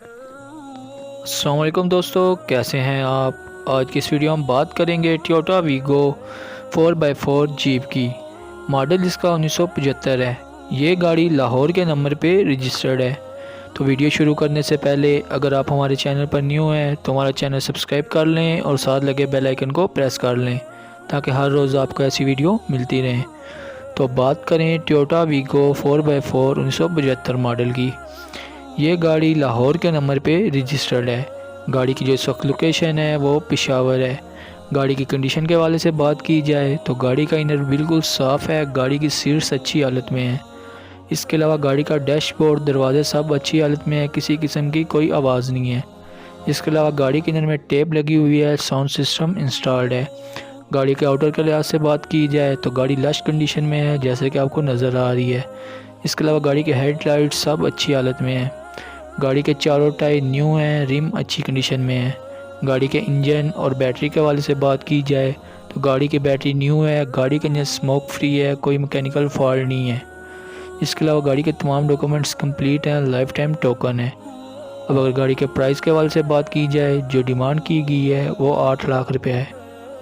السلام علیکم دوستو، کیسے ہیں آپ؟ آج کی اس ویڈیو ہم بات کریں گے ٹویوٹا ویگو 4x4 جیپ کی۔ ماڈل اس کا 1975 ہے۔ یہ گاڑی لاہور کے نمبر پہ رجسٹرڈ ہے۔ تو ویڈیو شروع کرنے سے پہلے اگر آپ ہمارے چینل پر نیو ہیں تو ہمارا چینل سبسکرائب کر لیں اور ساتھ لگے بیل آئیکن کو پریس کر لیں تاکہ ہر روز آپ کو ایسی ویڈیو ملتی رہیں۔ تو بات کریں ٹویوٹا ویگو 4x4 1975 ماڈل کی۔ یہ گاڑی لاہور کے نمبر پہ رجسٹرڈ ہے۔ گاڑی کی جو اس وقت لوکیشن ہے وہ پشاور ہے۔ گاڑی کی کنڈیشن کے حوالے سے بات کی جائے تو گاڑی کا انر بالکل صاف ہے، گاڑی کی سیٹس اچھی حالت میں ہیں۔ اس کے علاوہ گاڑی کا ڈیش بورڈ، دروازے سب اچھی حالت میں ہیں، کسی قسم کی کوئی آواز نہیں ہے۔ اس کے علاوہ گاڑی کے انر میں ٹیپ لگی ہوئی ہے، ساؤنڈ سسٹم انسٹالڈ ہے۔ گاڑی کے آؤٹر کے لحاظ سے بات کی جائے تو گاڑی لش کنڈیشن میں ہے جیسے کہ آپ کو نظر آ رہی ہے۔ اس کے علاوہ گاڑی کے ہیڈ لائٹ سب اچھی حالت میں ہیں۔ گاڑی کے چاروں ٹائر نیو ہیں، ریم اچھی کنڈیشن میں ہے۔ گاڑی کے انجن اور بیٹری کے حوالے سے بات کی جائے تو گاڑی کی بیٹری نیو ہے، گاڑی کا انجن سموک فری ہے، کوئی میکینیکل فالٹ نہیں ہے۔ اس کے علاوہ گاڑی کے تمام ڈاکومنٹس کمپلیٹ ہیں، لائف ٹائم ٹوکن ہے۔ اب اگر گاڑی کے پرائس کے حوالے سے بات کی جائے، جو ڈیمانڈ کی گئی ہے وہ 8 لاکھ روپے ہے۔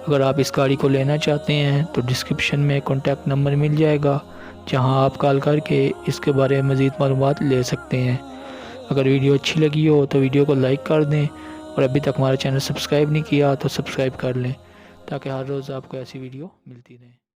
اگر آپ اس گاڑی کو لینا چاہتے ہیں تو ڈسکرپشن میں کانٹیکٹ نمبر مل جائے گا جہاں آپ کال کر کے اس کے بارے میں مزید معلومات لے سکتے ہیں۔ اگر ویڈیو اچھی لگی ہو تو ویڈیو کو لائک کر دیں اور ابھی تک ہمارا چینل سبسکرائب نہیں کیا تو سبسکرائب کر لیں تاکہ ہر روز آپ کو ایسی ویڈیو ملتی رہے۔